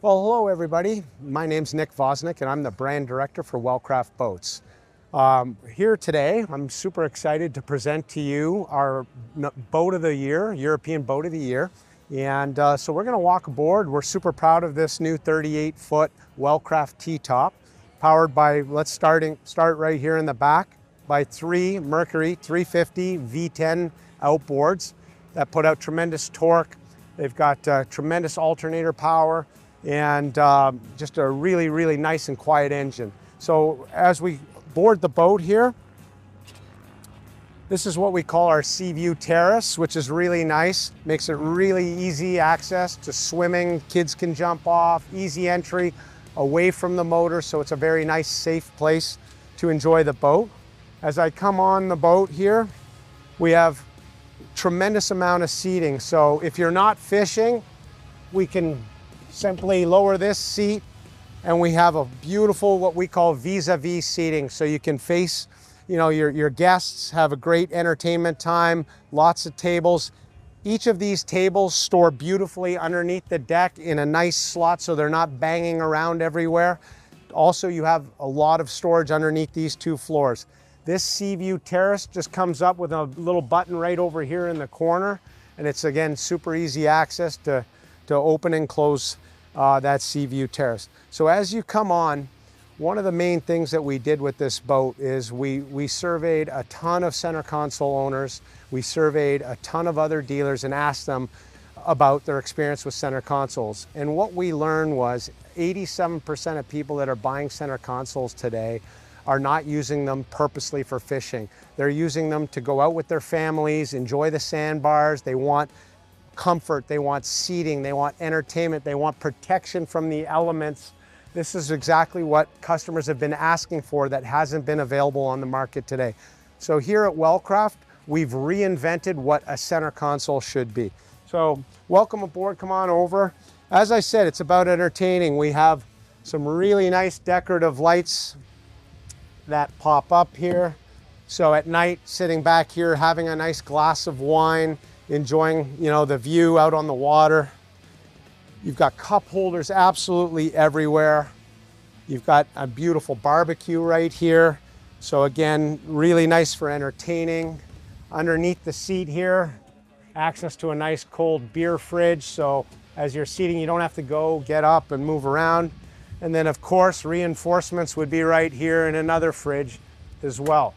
Well, hello everybody. My name's Nick Vosinek and I'm the brand director for Wellcraft Boats. Here today, I'm super excited to present to you our boat of the year, European boat of the year. And so we're gonna walk aboard. We're super proud of this new 38-foot Wellcraft T-top, powered by, let's start right here in the back, by 3 Mercury 350 V10 outboards that put out tremendous torque. They've got tremendous alternator power and just a really, really nice and quiet engine. So as we board the boat here, this is what we call our sea view terrace, which is really nice. Makes it really easy access to swimming. Kids can jump off, easy entry away from the motor. So it's a very nice, safe place to enjoy the boat. As I come on the boat here, we have tremendous amount of seating. So if you're not fishing, we can simply lower this seat and we have a beautiful, what we call vis-a-vis seating. So you can face, your guests, have a great entertainment time, lots of tables. Each of these tables store beautifully underneath the deck in a nice slot so they're not banging around everywhere. Also, you have a lot of storage underneath these 2 floors. This sea view terrace just comes up with a little button right over here in the corner. And it's, again, super easy access to open and close that sea view terrace. So as you come on, one of the main things that we did with this boat is we surveyed a ton of center console owners. We surveyed a ton of other dealers and asked them about their experience with center consoles. And what we learned was 87% of people that are buying center consoles today are not using them purposely for fishing. They're using them to go out with their families, enjoy the sandbars. They want comfort, they want seating, they want entertainment, they want protection from the elements. This is exactly what customers have been asking for that hasn't been available on the market today. So here at Wellcraft, we've reinvented what a center console should be. So welcome aboard, come on over. As I said, it's about entertaining. We have some really nice decorative lights that pop up here. So at night, sitting back here, having a nice glass of wine, enjoying, the view out on the water. You've got cup holders absolutely everywhere. You've got a beautiful barbecue right here. So again, really nice for entertaining. Underneath the seat here, access to a nice cold beer fridge. So as you're seating, you don't have to get up and move around. And then of course, reinforcements would be right here in another fridge as well.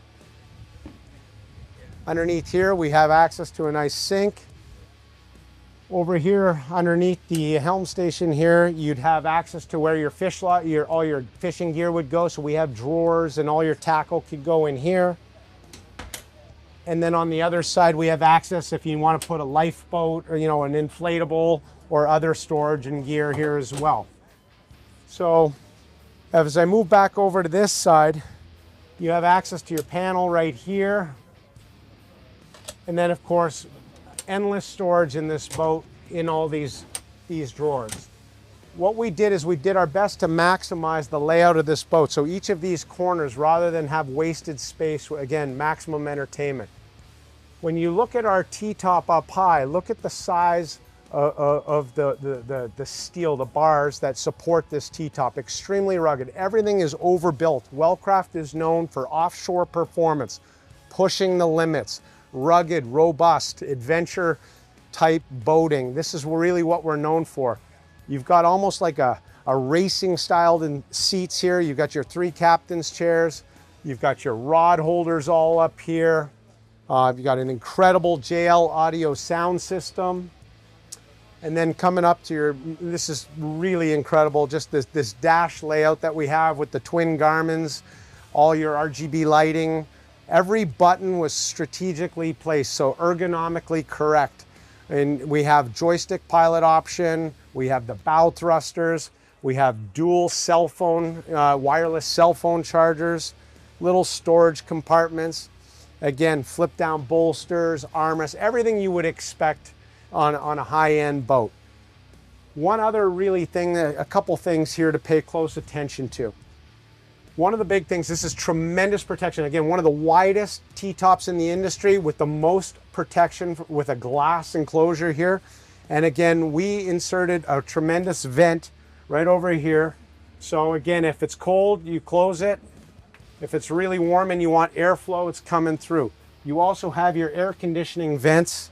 Underneath here, we have access to a nice sink. Over here, underneath the helm station here, you'd have access to where your all your fishing gear would go. So we have drawers and all your tackle could go in here. And then on the other side, we have access if you want to put a lifeboat or, an inflatable or other storage and gear here as well. So as I move back over to this side, you have access to your panel right here. And then of course, endless storage in this boat in all these drawers. What we did is we did our best to maximize the layout of this boat. So each of these corners, rather than have wasted space, again, maximum entertainment. When you look at our T-top up high, look at the size of the steel, the bars that support this T-top, extremely rugged. Everything is overbuilt. Wellcraft is known for offshore performance, pushing the limits, rugged, robust, adventure type boating. This is really what we're known for. You've got almost like a racing styled seats here. You've got your 3 captain's chairs. You've got your rod holders all up here. You've got an incredible JL audio sound system. And then coming up to this is really incredible, just this dash layout that we have with the twin Garmins, all your RGB lighting. Every button was strategically placed, so ergonomically correct. And we have joystick pilot option, we have the bow thrusters, we have dual cell phone, wireless cell phone chargers, little storage compartments. Again, flip down bolsters, armrests, everything you would expect on a high-end boat. One other a couple things here to pay close attention to. One of the big things, this is tremendous protection. Again, one of the widest T-tops in the industry with the most protection with a glass enclosure here. And again, we inserted a tremendous vent right over here. So again, if it's cold, you close it. If it's really warm and you want airflow, it's coming through. You also have your air conditioning vents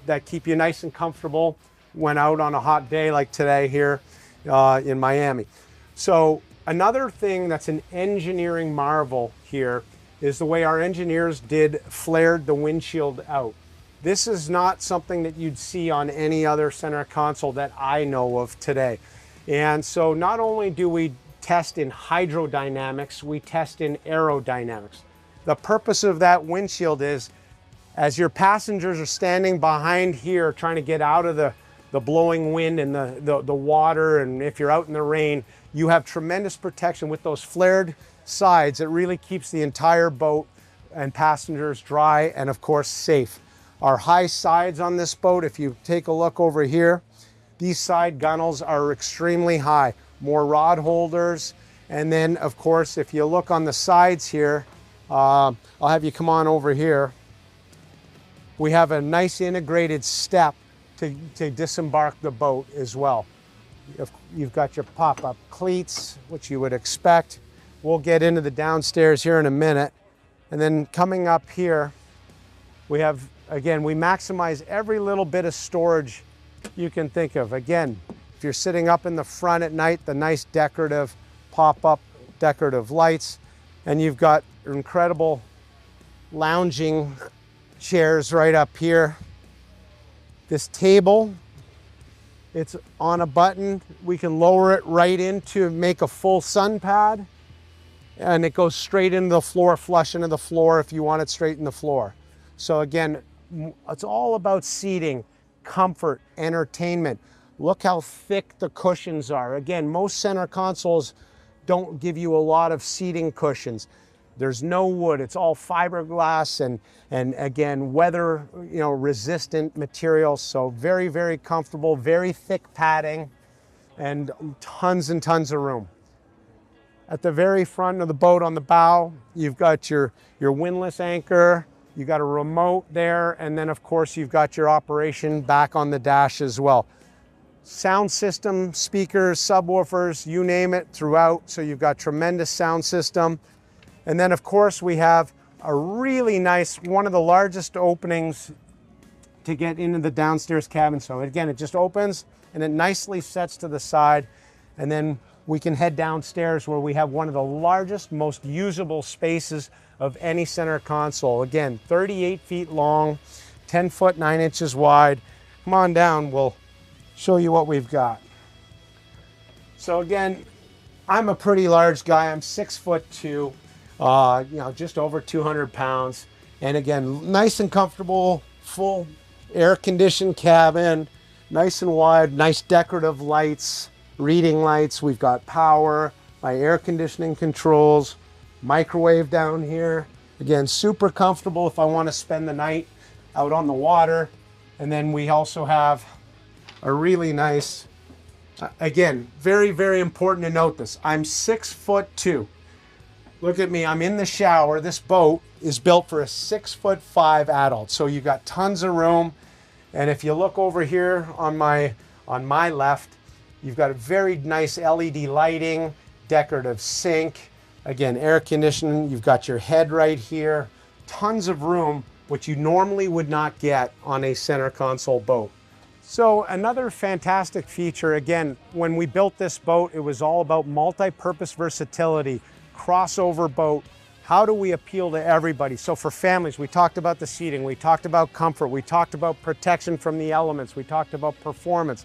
that keep you nice and comfortable when out on a hot day like today here in Miami. So another thing that's an engineering marvel here is the way our engineers flared the windshield out. This is not something that you'd see on any other center console that I know of today. And so not only do we test in hydrodynamics, we test in aerodynamics. The purpose of that windshield is, as your passengers are standing behind here trying to get out of the blowing wind and the water, and if you're out in the rain, you have tremendous protection with those flared sides. It really keeps the entire boat and passengers dry and of course safe. Our high sides on this boat, if you take a look over here, these side gunnels are extremely high, more rod holders. And then of course, if you look on the sides here, I'll have you come on over here. We have a nice integrated step to disembark the boat as well. You've got your pop-up cleats, which you would expect. We'll get into the downstairs here in a minute. And then coming up here, we have, again, we maximize every little bit of storage you can think of. Again, if you're sitting up in the front at night, the nice decorative pop-up decorative lights, and you've got incredible lounging chairs right up here. This table, it's on a button. We can lower it right into make a full sun pad, and it goes straight into the floor, flush into the floor if you want it straight in the floor. So again, it's all about seating, comfort, entertainment. Look how thick the cushions are. Again, most center consoles don't give you a lot of seating cushions. There's no wood, it's all fiberglass and again, weather, resistant materials. So very, very comfortable, very thick padding, and tons of room. At the very front of the boat on the bow, you've got your windlass anchor, you've got a remote there, and then of course you've got your operation back on the dash as well. Sound system, speakers, subwoofers, you name it throughout. So you've got tremendous sound system. And then of course we have a really nice, one of the largest openings to get into the downstairs cabin. So again, it just opens and it nicely sets to the side. And then we can head downstairs where we have one of the largest, most usable spaces of any center console. Again, 38 feet long, 10 foot 9 inches wide. Come on down, we'll show you what we've got. So again, I'm a pretty large guy. I'm 6'2". Just over 200 pounds. And again, nice and comfortable, full air-conditioned cabin, nice and wide, nice decorative lights, reading lights. We've got power, my air conditioning controls, microwave down here. Again, super comfortable if I want to spend the night out on the water. And then we also have a really nice, again, very, very important to note this. I'm 6'2". Look at me, I'm in the shower. This boat is built for a 6'5" adult. So you've got tons of room. And if you look over here on my left, you've got a very nice LED lighting, decorative sink. Again, air conditioning, you've got your head right here. Tons of room, which you normally would not get on a center console boat. So another fantastic feature, again, when we built this boat, it was all about multi-purpose versatility. Crossover boat. How do we appeal to everybody? So for families, we talked about the seating, we talked about comfort, we talked about protection from the elements, we talked about performance.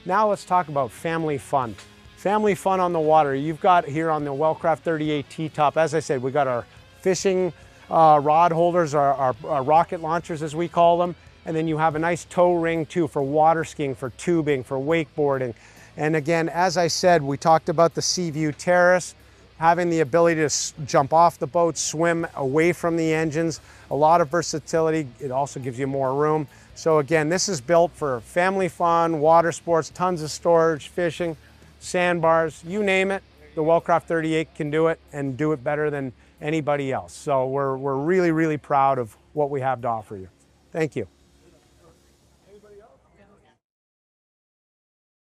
Now let's talk about family fun. Family fun on the water. You've got here on the Wellcraft 38 T-top, as I said, we got our fishing rod holders, our rocket launchers as we call them, and then you have a nice tow ring too for water skiing, for tubing, for wakeboarding. And again, as I said, we talked about the Sea View Terrace, having the ability to jump off the boat, swim away from the engines, a lot of versatility. It also gives you more room. So again, this is built for family fun, water sports, tons of storage, fishing, sandbars, you name it. The Wellcraft 38 can do it and do it better than anybody else. So we're really, really proud of what we have to offer you. Thank you.